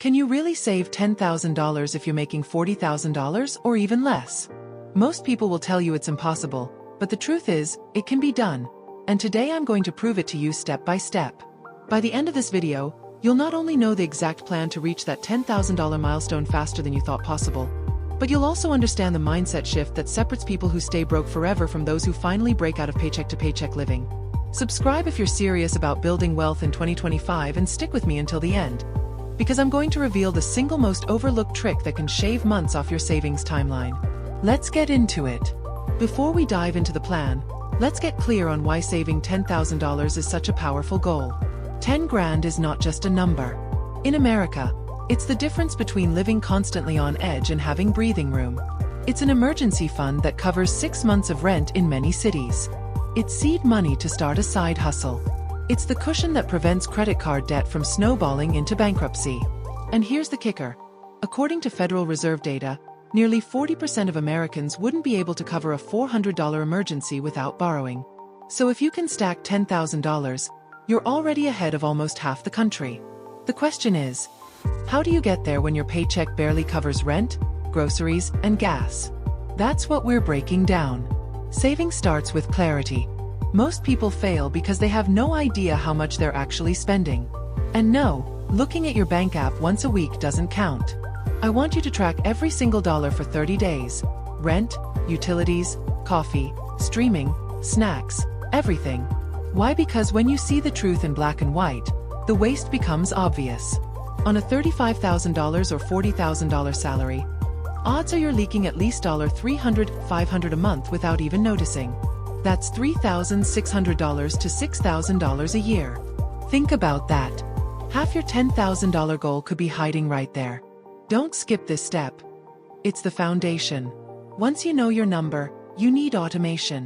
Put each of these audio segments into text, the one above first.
Can you really save $10,000 if you're making $40,000 or even less? Most people will tell you it's impossible, but the truth is, it can be done. And today I'm going to prove it to you step by step. By the end of this video, you'll not only know the exact plan to reach that $10,000 milestone faster than you thought possible, but you'll also understand the mindset shift that separates people who stay broke forever from those who finally break out of paycheck-to-paycheck living. Subscribe if you're serious about building wealth in 2025 and stick with me until the end, because I'm going to reveal the single most overlooked trick that can shave months off your savings timeline. Let's get into it. Before we dive into the plan, let's get clear on why saving $10,000 is such a powerful goal. 10 grand is not just a number. In America, it's the difference between living constantly on edge and having breathing room. It's an emergency fund that covers 6 months of rent in many cities. It's seed money to start a side hustle. It's the cushion that prevents credit card debt from snowballing into bankruptcy. And here's the kicker. According to Federal Reserve data, nearly 40% of Americans wouldn't be able to cover a $400 emergency without borrowing. So if you can stack $10,000, you're already ahead of almost half the country. The question is, how do you get there when your paycheck barely covers rent, groceries, and gas? That's what we're breaking down. Saving starts with clarity. Most people fail because they have no idea how much they're actually spending. And no, looking at your bank app once a week doesn't count. I want you to track every single dollar for 30 days. Rent, utilities, coffee, streaming, snacks, everything. Why? Because when you see the truth in black and white, the waste becomes obvious. On a $35,000 or $40,000 salary, odds are you're leaking at least $300, $500 a month without even noticing. That's $3,600 to $6,000 a year. Think about that. Half your $10,000 goal could be hiding right there. Don't skip this step. It's the foundation. Once you know your number, you need automation.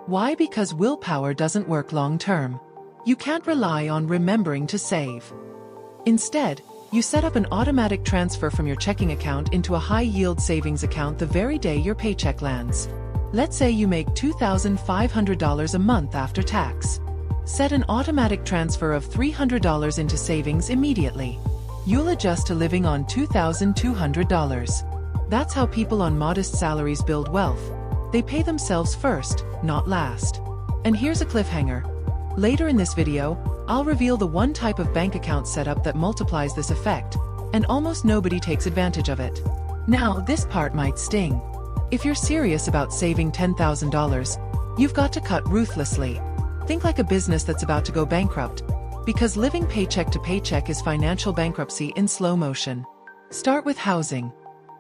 Why? Because willpower doesn't work long term. You can't rely on remembering to save. Instead, you set up an automatic transfer from your checking account into a high-yield savings account the very day your paycheck lands. Let's say you make $2,500 a month after tax. Set an automatic transfer of $300 into savings immediately. You'll adjust to living on $2,200. That's how people on modest salaries build wealth. They pay themselves first, not last. And here's a cliffhanger. Later in this video, I'll reveal the one type of bank account setup that multiplies this effect, and almost nobody takes advantage of it. Now, this part might sting. If you're serious about saving $10,000, you've got to cut ruthlessly. Think like a business that's about to go bankrupt, because living paycheck to paycheck is financial bankruptcy in slow motion. Start with housing.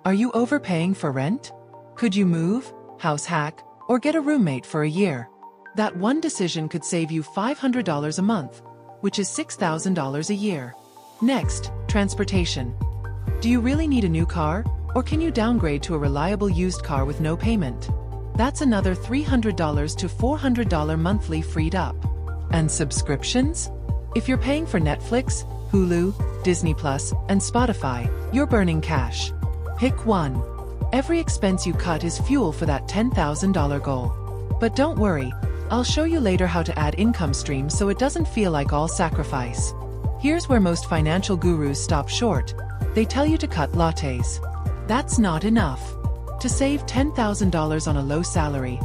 Are you overpaying for rent? Could you move, house hack, or get a roommate for a year? That one decision could save you $500 a month, which is $6,000 a year. Next, transportation. Do you really need a new car, or can you downgrade to a reliable used car with no payment? That's another $300 to $400 monthly freed up. And subscriptions? If you're paying for Netflix, Hulu, Disney Plus, and Spotify, you're burning cash. Pick one. Every expense you cut is fuel for that $10,000 goal. But don't worry, I'll show you later how to add income streams so it doesn't feel like all sacrifice. Here's where most financial gurus stop short. They tell you to cut lattes. That's not enough. To save $10,000 on a low salary,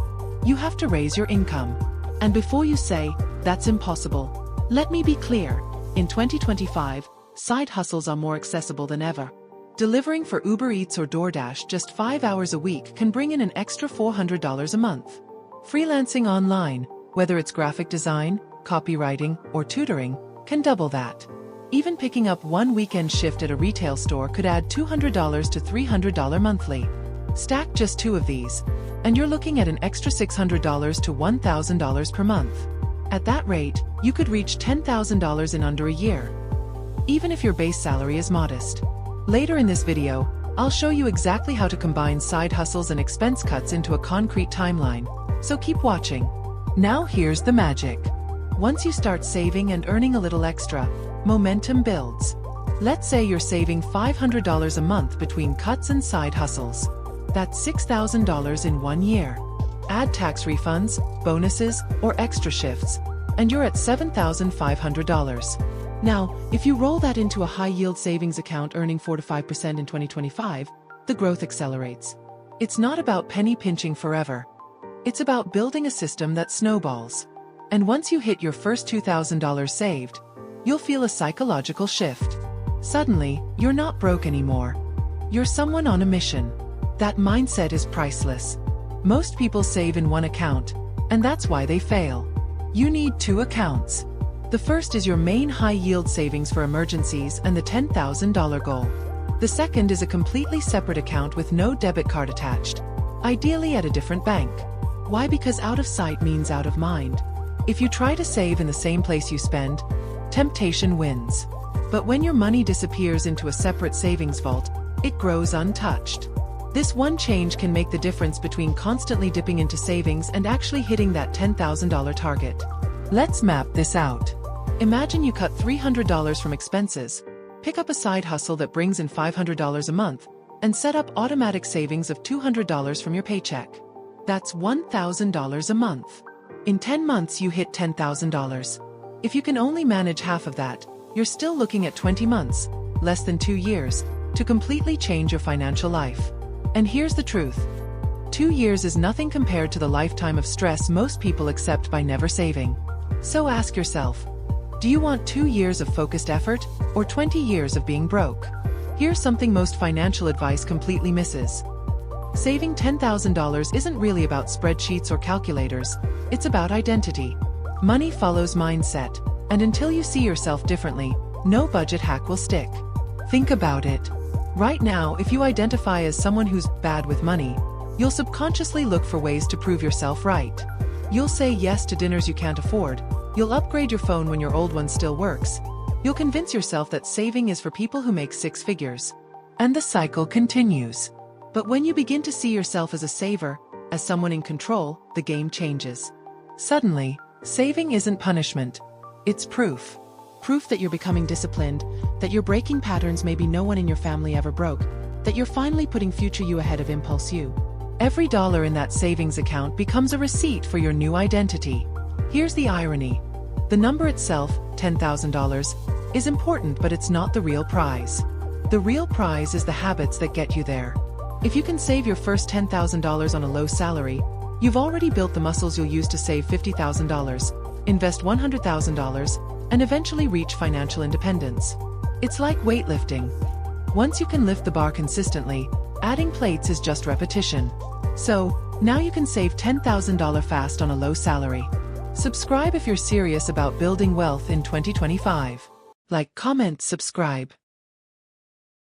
you have to raise your income. And before you say, that's impossible, let me be clear. In 2025, side hustles are more accessible than ever. Delivering for Uber Eats or DoorDash just 5 hours a week can bring in an extra $400 a month. Freelancing online, whether it's graphic design, copywriting, or tutoring, can double that. Even picking up one weekend shift at a retail store could add $200 to $300 monthly. Stack just 2 of these, and you're looking at an extra $600 to $1,000 per month. At that rate, you could reach $10,000 in under a year, even if your base salary is modest. Later in this video, I'll show you exactly how to combine side hustles and expense cuts into a concrete timeline, so keep watching. Now here's the magic. Once you start saving and earning a little extra, momentum builds. Let's say you're saving $500 a month between cuts and side hustles. That's $6,000 in 1 year. Add tax refunds, bonuses, or extra shifts, and you're at $7,500. Now, if you roll that into a high-yield savings account earning 4 to 5% in 2025, the growth accelerates. It's not about penny pinching forever. It's about building a system that snowballs. And once you hit your first $2,000 saved, you'll feel a psychological shift. Suddenly, you're not broke anymore. You're someone on a mission. That mindset is priceless. Most people save in one account, and that's why they fail. You need two accounts. The first is your main high-yield savings for emergencies and the $10,000 goal. The second is a completely separate account with no debit card attached, ideally at a different bank. Why? Because out of sight means out of mind. If you try to save in the same place you spend, temptation wins. But when your money disappears into a separate savings vault, it grows untouched. This one change can make the difference between constantly dipping into savings and actually hitting that $10,000 target. Let's map this out. Imagine you cut $300 from expenses, pick up a side hustle that brings in $500 a month, and set up automatic savings of $200 from your paycheck. That's $1,000 a month. In 10 months you hit $10,000. If you can only manage half of that, you're still looking at 20 months, less than 2 years, to completely change your financial life. And here's the truth. 2 years is nothing compared to the lifetime of stress most people accept by never saving. So ask yourself, do you want 2 years of focused effort, or 20 years of being broke? Here's something most financial advice completely misses. Saving $10,000 isn't really about spreadsheets or calculators, it's about identity. Money follows mindset, and until you see yourself differently, no budget hack will stick. Think about it. Right now, if you identify as someone who's bad with money, you'll subconsciously look for ways to prove yourself right. You'll say yes to dinners you can't afford. You'll upgrade your phone when your old one still works. You'll convince yourself that saving is for people who make 6 figures. And the cycle continues. But when you begin to see yourself as a saver, as someone in control, the game changes. Suddenly, saving isn't punishment. It's proof. Proof that you're becoming disciplined, that you're breaking patterns maybe no one in your family ever broke, that you're finally putting future you ahead of impulse you. Every dollar in that savings account becomes a receipt for your new identity. Here's the irony. The number itself, $10,000, is important, but it's not the real prize. The real prize is the habits that get you there. If you can save your first $10,000 on a low salary, you've already built the muscles you'll use to save $50,000, invest $100,000, and eventually reach financial independence. It's like weightlifting. Once you can lift the bar consistently, adding plates is just repetition. So, now you can save $10,000 fast on a low salary. Subscribe if you're serious about building wealth in 2025. Like, comment, subscribe.